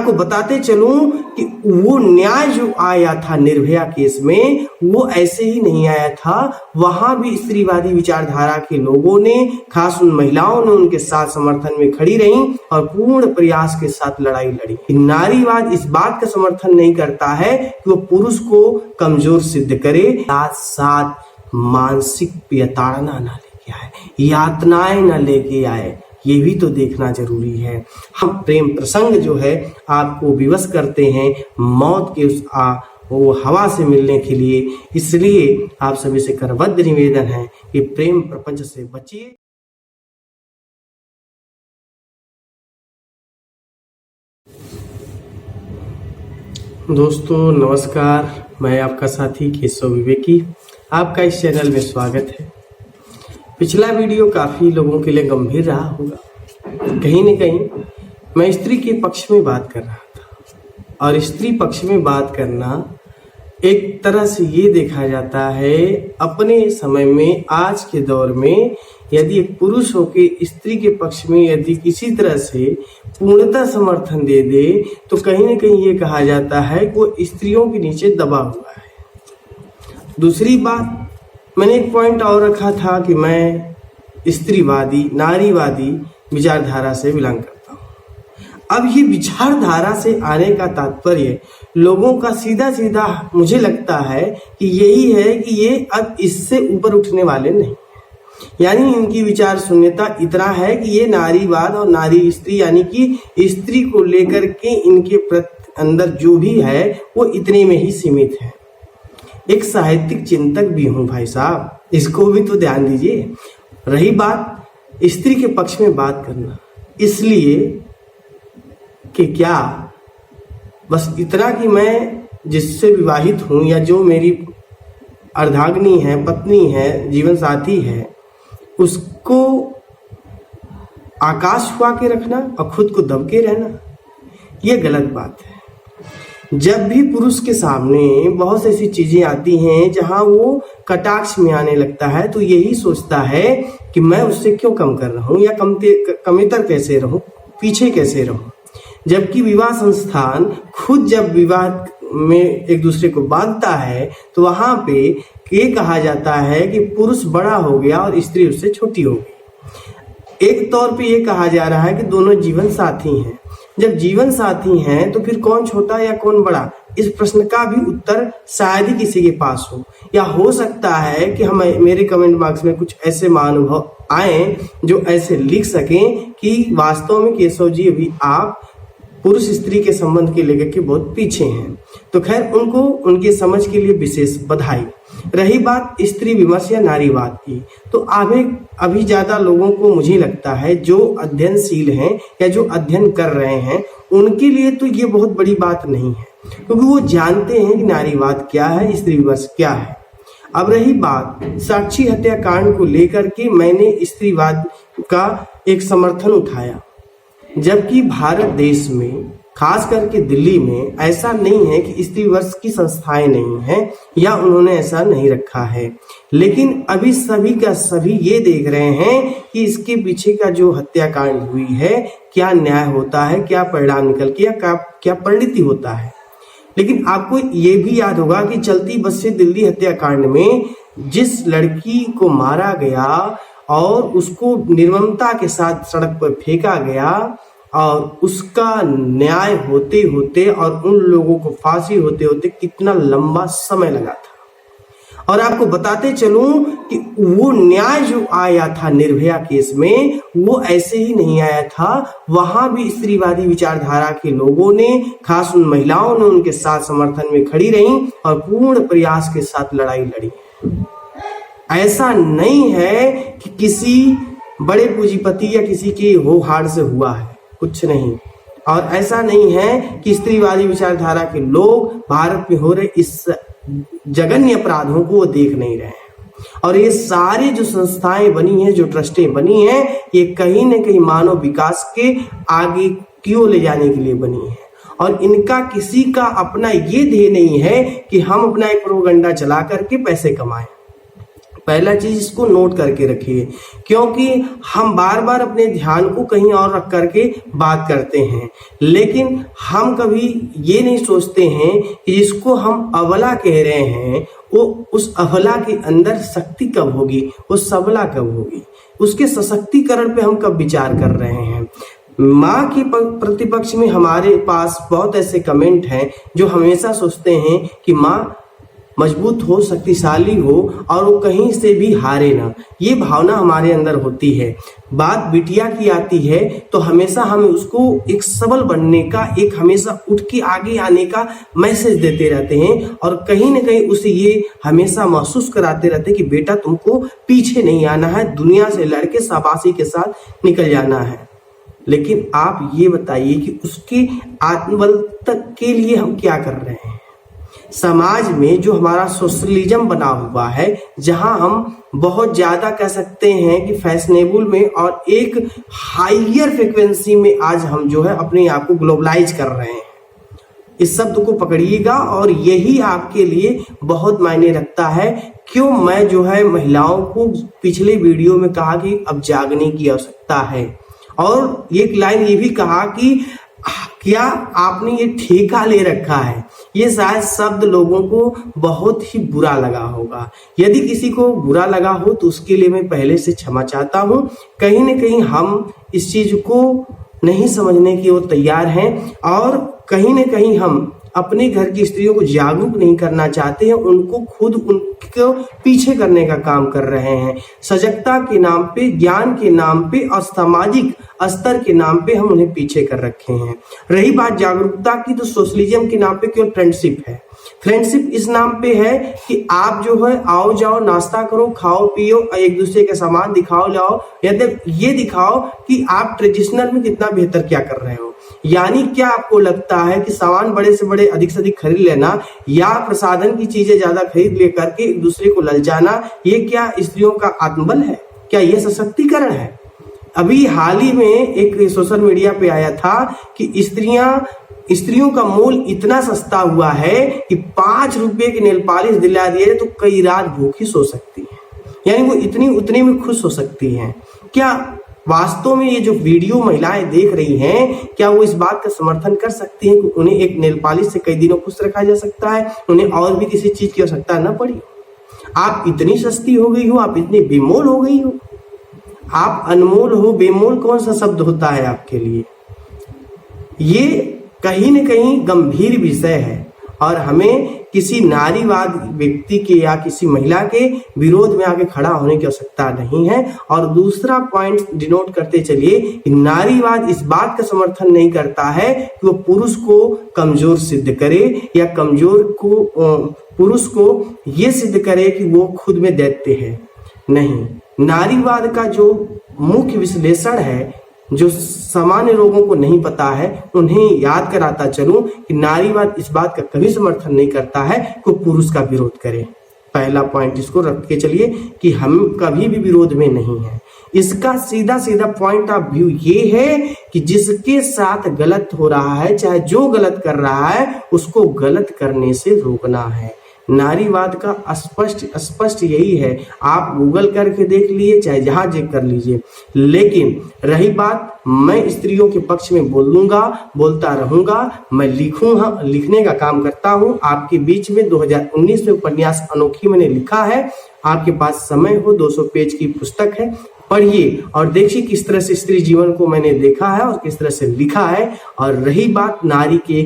आपको बताते चलूं कि वो न्याय जो आया था निर्भया केस में, वो ऐसे ही नहीं आया था। वहां भी स्त्रीवादी विचारधारा के लोगों ने, खास उन महिलाओं ने उनके साथ समर्थन में खड़ी रहीं और पूर्ण प्रयास के साथ लड़ाई लड़ी। नारीवाद इस बात का समर्थन नहीं करता है कि वो पुरुष को कमजोर सिद्ध करे, साथ साथ मानसिक प्रताड़ना ना लेके आए, यातनाएं ना लेके आए, ये भी तो देखना जरूरी है। हम प्रेम प्रसंग जो है आपको विवश करते हैं मौत के उस वो हवा से मिलने के लिए, इसलिए आप सभी से करबद्ध निवेदन है कि प्रेम प्रपंच से बचिए। दोस्तों नमस्कार, मैं आपका साथी केशव विवेकी, आपका इस चैनल में स्वागत है। पिछला वीडियो काफी लोगों के लिए गंभीर रहा होगा। कहीं न कहीं मैं स्त्री के पक्ष में बात कर रहा था, और स्त्री पक्ष में बात करना एक तरह से ये देखा जाता है अपने समय में, आज के दौर में, यदि एक पुरुष होके स्त्री के पक्ष में यदि किसी तरह से पूर्णतः समर्थन दे दे तो कहीं न कहीं ये कहा जाता है कि वो स्त्रियों के नीचे दबा हुआ है। दूसरी बात, मैंने एक पॉइंट और रखा था कि मैं स्त्रीवादी नारीवादी विचारधारा से बिलोंग करता हूँ। अब ये विचारधारा से आने का तात्पर्य लोगों का सीधा सीधा मुझे लगता है कि यही है कि ये अब इससे ऊपर उठने वाले नहीं, यानी इनकी विचार शून्यता इतना है कि ये नारीवाद और नारी स्त्री यानी कि स्त्री को लेकर के इनके अंदर जो भी है वो इतने में ही सीमित है। एक साहित्यिक चिंतक भी हूं भाई साहब, इसको भी तो ध्यान दीजिए। रही बात स्त्री के पक्ष में बात करना, इसलिए कि क्या बस इतना कि मैं जिससे विवाहित हूं या जो मेरी अर्धांगिनी है, पत्नी है, जीवन साथी है, उसको आकाश छुआ के रखना और खुद को दबके रहना, यह गलत बात है। जब भी पुरुष के सामने बहुत ऐसी चीजें आती हैं जहां वो कटाक्ष में आने लगता है तो यही सोचता है कि मैं उससे क्यों कम कर रहा हूं या कमतर कैसे रहूं, पीछे कैसे रहूं। जबकि विवाह संस्थान खुद जब विवाह में एक दूसरे को बांधता है तो वहां पे ये कहा जाता है कि पुरुष बड़ा हो गया और स्त्री उससे छोटी हो गई। एक तौर पे ये कहा जा रहा है कि दोनों जीवन साथी हैं। जब जीवन साथी हैं तो फिर कौन छोटा या कौन बड़ा, इस प्रश्न का भी उत्तर शायद ही किसी के पास हो, या हो सकता है कि हम मेरे कमेंट बॉक्स में कुछ ऐसे महानुभाव आए जो ऐसे लिख सकें कि वास्तव में केशव जी अभी आप पुरुष स्त्री के संबंध के लेकर के बहुत पीछे हैं। तो खैर उनको उनके समझ के लिए विशेष बधाई। रही बात स्त्री विमर्श या नारीवाद की, तो अभी ज्यादा लोगों को मुझे लगता है जो अध्ययनशील हैं या जो अध्ययन कर रहे हैं उनके लिए तो ये बहुत बड़ी बात नहीं है, क्योंकि वो जानते हैं कि नारीवाद क्या है, स्त्री विमर्श क्या है। अब रही बात साक्षी हत्याकांड को लेकर के, मैंने स्त्रीवाद का एक समर्थन उठाया, जबकि भारत देश में खास करके दिल्ली में ऐसा नहीं है कि स्त्री विमर्श की संस्थाएं नहीं हैं या उन्होंने ऐसा नहीं रखा है, लेकिन अभी सभी का सभी ये देख रहे हैं कि इसके पीछे का जो हत्याकांड हुई है क्या न्याय होता है, क्या परिणाम निकल के या क्या परिणति होता है। लेकिन आपको ये भी याद होगा कि चलती बस से दिल्ली हत्याकांड में जिस लड़की को मारा गया और उसको निर्ममता के साथ सड़क पर फेंका गया और उसका न्याय होते होते और उन लोगों को फांसी होते होते कितना लंबा समय लगा था। और आपको बताते चलूं कि वो न्याय जो आया था निर्भया केस में, वो ऐसे ही नहीं आया था। वहां भी स्त्रीवादी विचारधारा के लोगों ने, खास उन महिलाओं ने उनके साथ समर्थन में खड़ी रहीं और पूर्ण प्रयास के साथ लड़ाई लड़ी। ऐसा नहीं है कि किसी बड़े पूंजीपति या किसी के हो हार से हुआ है, कुछ नहीं। और ऐसा नहीं है कि स्त्रीवादी विचारधारा के लोग भारत में हो रहे इस जघन्य अपराधों को वो देख नहीं रहे हैं। और ये सारी जो संस्थाएं बनी हैं, जो ट्रस्टें बनी हैं, ये कहीं न कहीं मानव विकास के आगे क्यों ले जाने के लिए बनी है। और इनका किसी का अपना ये ध्येय नहीं है कि हम अपना एक प्रोपेगेंडा चला करके पैसे कमाएं। पहला चीज इसको नोट करके रखिए, क्योंकि हम बार बार अपने ध्यान को कहीं और रख करके बात करते हैं, लेकिन हम कभी ये नहीं सोचते हैं कि जिसको हम अबला कह रहे हैं वो उस अबला के अंदर शक्ति कब होगी, वो सबला कब होगी, उसके सशक्तिकरण पे हम कब विचार कर रहे हैं। माँ के प्रतिपक्ष में हमारे पास बहुत ऐसे कमेंट हैं जो हमेशा सोचते हैं कि माँ मजबूत हो, शक्तिशाली हो और वो कहीं से भी हारे ना, ये भावना हमारे अंदर होती है। बात बिटिया की आती है तो हमेशा हमें उसको एक सबल बनने का, एक हमेशा उठ के आगे आने का मैसेज देते रहते हैं और कहीं ना कहीं उसे ये हमेशा महसूस कराते रहते हैं कि बेटा तुमको पीछे नहीं आना है, दुनिया से लड़के शाबाशी के साथ निकल जाना है। लेकिन आप ये बताइए कि उसके आत्मबल तक के लिए हम क्या कर रहे हैं। समाज में जो हमारा सोशलिज्म बना हुआ है, जहां हम बहुत ज्यादा कह सकते हैं कि फैशनेबल में और एक हायर फ्रिक्वेंसी में आज हम जो है अपने आप को ग्लोबलाइज कर रहे हैं। इस शब्द को पकड़िएगा और यही आपके लिए बहुत मायने रखता है। क्यों मैं जो है महिलाओं को पिछले वीडियो में कहा कि अब जागने की आवश्यकता है, और एक लाइन ये भी कहा कि क्या आपने ये ठेका ले रखा है। ये शायद शब्द लोगों को बहुत ही बुरा लगा होगा। यदि किसी को बुरा लगा हो तो उसके लिए मैं पहले से क्षमा चाहता हूँ। कहीं ना कहीं हम इस चीज को नहीं समझने की ओर तैयार हैं और कहीं ना कहीं हम अपने घर की स्त्रियों को जागरूक नहीं करना चाहते हैं, उनको खुद उनको पीछे करने का काम कर रहे हैं। सजगता के नाम पे, ज्ञान के नाम पे और सामाजिक स्तर के नाम पे हम उन्हें पीछे कर रखे हैं। रही बात जागरूकता की, तो सोशलिज्म के नाम पे केवल फ्रेंडशिप है। फ्रेंडशिप इस नाम पे है कि आप जो है आओ जाओ, नाश्ता करो, खाओ पियो, एक दूसरे के सामान दिखाओ लाओ, यदि ये दिखाओ कि आप ट्रेडिशनल में कितना बेहतर क्या कर रहे हो। यानी क्या आपको लगता है कि सामान बड़े से बड़े अधिक से अधिक खरीद लेना या प्रसाधन की चीजें ज्यादा खरीद ले करके एक दूसरे को ललचाना, ये क्या स्त्रियों का आत्मबल है? क्या ये सशक्तिकरण है? अभी हाल ही में एक सोशल मीडिया पे आया था कि स्त्रियों का मूल इतना सस्ता हुआ है कि 5 रुपए की नेल पॉलिश दिला दिए तो कई रात भूखी सो सकती है। यानी वो उतने में खुश हो सकती हैं। क्या वास्तव में ये जो वीडियो महिलाएं देख रही हैं, क्या वो इस बात का समर्थन कर सकती हैं कि उन्हें एक नेल पॉलिश से कई दिनों खुश रखा जा सकता है, उन्हें और भी किसी चीज की आवश्यकता न पड़ी? आप इतनी सस्ती हो गई हो, आप इतनी बेमोल हो गई हो। आप अनमोल हो, बेमोल कौन सा शब्द होता है आपके लिए? ये कहीं न कहीं गंभीर विषय है और हमें किसी नारीवाद व्यक्ति के या किसी महिला के विरोध में आके खड़ा होने की आवश्यकता नहीं है। और दूसरा पॉइंट डिनोट करते चलिए कि नारीवाद इस बात का समर्थन नहीं करता है कि वो पुरुष को कमजोर सिद्ध करे या पुरुष को ये सिद्ध करे कि वो खुद में दैत्य है। नहीं, नारीवाद का जो मुख्य विश्लेषण है, जो सामान्य लोगों को नहीं पता है, उन्हें याद कराता चलूं कि नारीवाद इस बात का कभी समर्थन नहीं करता है कि पुरुष का विरोध करे। पहला पॉइंट इसको रख के चलिए कि हम कभी भी विरोध में नहीं है। इसका सीधा सीधा पॉइंट ऑफ व्यू ये है कि जिसके साथ गलत हो रहा है, चाहे जो गलत कर रहा है, उसको गलत करने से रोकना है। नारीवाद का स्पष्ट यही है। आप गूगल करके देख लीजिए, चाहे जहां चेक कर लीजिए। लेकिन रही बात, मैं स्त्रियों के पक्ष में बोलता रहूंगा। मैं लिखने का काम करता हूं। आपके बीच में 2019 में उपन्यास अनोखी मैंने लिखा है। आपके पास समय हो, 200 पेज की पुस्तक है, पढ़िए और देखिए किस तरह से स्त्री जीवन को मैंने देखा है और किस तरह से लिखा है। और रही बात नारी के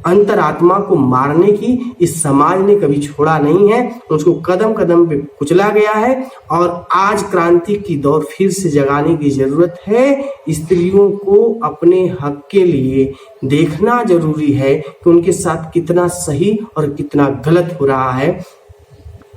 अंतरात्मा को मारने की, इस समाज ने कभी छोड़ा नहीं है। उसको कदम कदम पे कुचला गया है और आज क्रांति की दौर फिर से जगाने की जरूरत है। स्त्रियों को अपने हक के लिए देखना जरूरी है कि उनके साथ कितना सही और कितना गलत हो रहा है।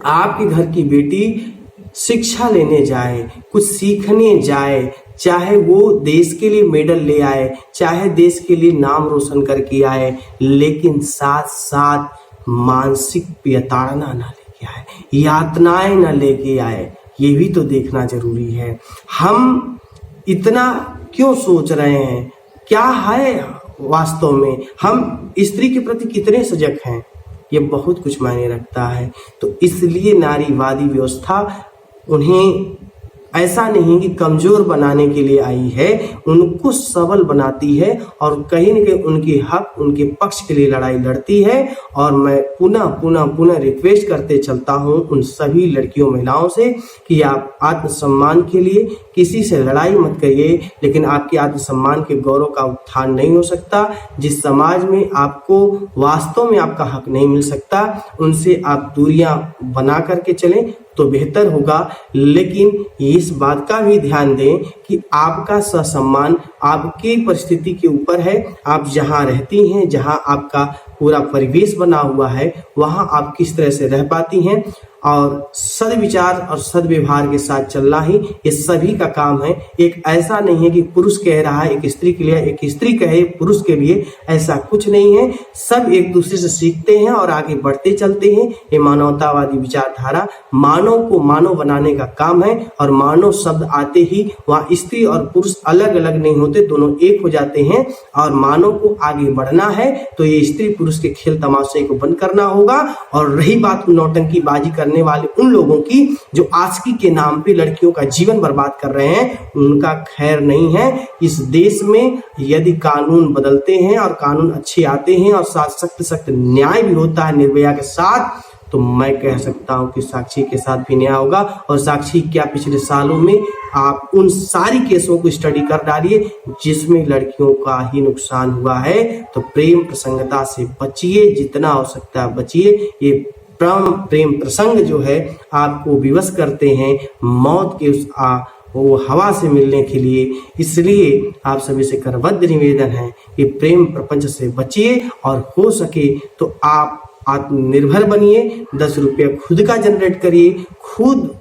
आपके घर की बेटी शिक्षा लेने जाए, कुछ सीखने जाए, चाहे वो देश के लिए मेडल ले आए, चाहे देश के लिए नाम रोशन करके आए, लेकिन साथ साथ मानसिक प्रताड़ना ना लेके आए, यातनाएं ना लेके आए। ये भी तो देखना जरूरी है। हम इतना क्यों सोच रहे हैं? क्या है वास्तव में? हम स्त्री के प्रति कितने सजग हैं? ये बहुत कुछ मायने रखता है। तो इसलिए नारीवादी व्यवस्था उन्हें ऐसा नहीं कि कमजोर बनाने के लिए आई है, उनको सबल बनाती है और कहीं न कहीं उनके हक, उनके पक्ष के लिए लड़ाई लड़ती है। और मैं पुनः रिक्वेस्ट करते चलता हूं उन सभी लड़कियों महिलाओं से कि आप आत्मसम्मान के लिए किसी से लड़ाई मत करिए, लेकिन आपके आत्मसम्मान के गौरव का उत्थान नहीं हो सकता। जिस समाज में आपको वास्तव में आपका हक नहीं मिल सकता, उनसे आप दूरियां बना करके चलें तो बेहतर होगा। लेकिन इस बात का भी ध्यान दें कि आपका ससम्मान आपकी परिस्थिति के ऊपर है। आप जहां रहती हैं, जहां आपका पूरा परिवेश बना हुआ है, वहां आप किस तरह से रह पाती हैं और सद्विचार और सद्व्यवहार के साथ चलना ही ये सभी का काम है। एक ऐसा नहीं है कि पुरुष कह रहा है एक स्त्री के लिए, एक स्त्री कहे पुरुष के लिए, ऐसा कुछ नहीं है। सब एक दूसरे से सीखते हैं और आगे बढ़ते चलते हैं। ये मानवतावादी विचारधारा मानव को मानव बनाने का काम है और मानव शब्द आते ही वहाँ स्त्री और पुरुष अलग अलग नहीं होते, दोनों एक हो जाते हैं। और मानव को आगे बढ़ना है तो ये स्त्री पुरुष के खेल तमाशे को बंद करना होगा। और रही बात नौटंकीबाजी करने वाले उन लोगों की जो आशिकी के नाम पे लड़कियों का जीवन बर्बाद कर रहे हैं, उनका खैर नहीं है। इस देश में यदि कानून बदलते हैं और कानून अच्छे आते हैं और साथ सख्त न्याय भी होता है निर्भया के साथ, तो मैं कह सकता हूं कि साक्षी के साथ भी न्याय होगा। और साक्षी क्या पिछले सालों में आप उन सारी केसों को स्टडी कर डालिए जिसमें लड़कियों का ही नुकसान हुआ है। तो प्रेम प्रसंगता से बचिए, जितना हो सकता है बचिए। ये प्रेम प्रसंग जो है आपको विवश करते हैं मौत के उस वो हवा से मिलने के लिए। इसलिए आप सभी से करबद्ध निवेदन है कि प्रेम प्रपंच से बचिए और हो सके तो आप आत्मनिर्भर बनिए। 10 रुपये खुद का जनरेट करिए, खुद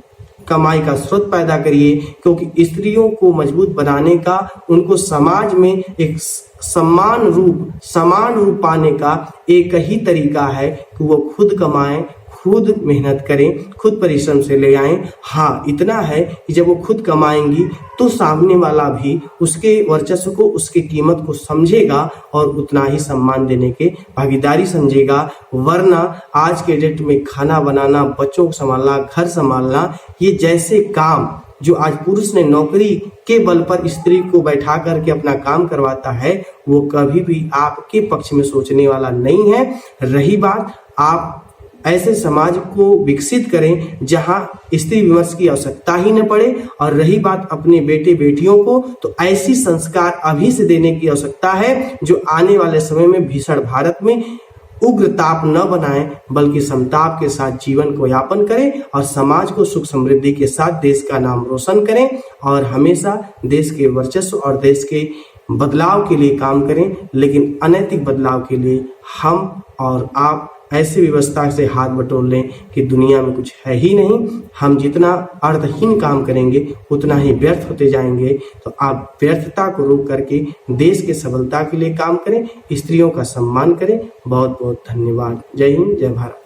कमाई का स्रोत पैदा करिए, क्योंकि स्त्रियों को मजबूत बनाने का, उनको समाज में एक समान रूप पाने का एक ही तरीका है कि वो खुद कमाएं, खुद मेहनत करें, खुद परिश्रम से ले आएं। हाँ, इतना है कि जब वो खुद कमाएंगी तो सामने वाला भी उसके वर्चस्व को, उसकी कीमत को समझेगा और उतना ही सम्मान देने के भागीदारी समझेगा। वरना आज के डेट में खाना बनाना, बच्चों को संभालना, घर संभालना, ये जैसे काम जो आज पुरुष ने नौकरी के बल पर स्त्री को बैठा करके अपना काम करवाता है, वो कभी भी आपके पक्ष में सोचने वाला नहीं है। रही बात, आप ऐसे समाज को विकसित करें जहां स्त्री विमर्श की आवश्यकता ही न पड़े। और रही बात अपने बेटे बेटियों को, तो ऐसी संस्कार अभी से देने की आवश्यकता है जो आने वाले समय में भीषण भारत में उग्र ताप न बनाएं, बल्कि समताप के साथ जीवन को यापन करें और समाज को सुख समृद्धि के साथ देश का नाम रोशन करें और हमेशा देश के वर्चस्व और देश के बदलाव के लिए काम करें। लेकिन अनैतिक बदलाव के लिए हम और आप ऐसी व्यवस्था से हाथ बटोर लें कि दुनिया में कुछ है ही नहीं। हम जितना अर्थहीन काम करेंगे उतना ही व्यर्थ होते जाएंगे। तो आप व्यर्थता को रोक करके देश के सबलता के लिए काम करें, स्त्रियों का सम्मान करें। बहुत बहुत धन्यवाद। जय हिंद, जय भारत।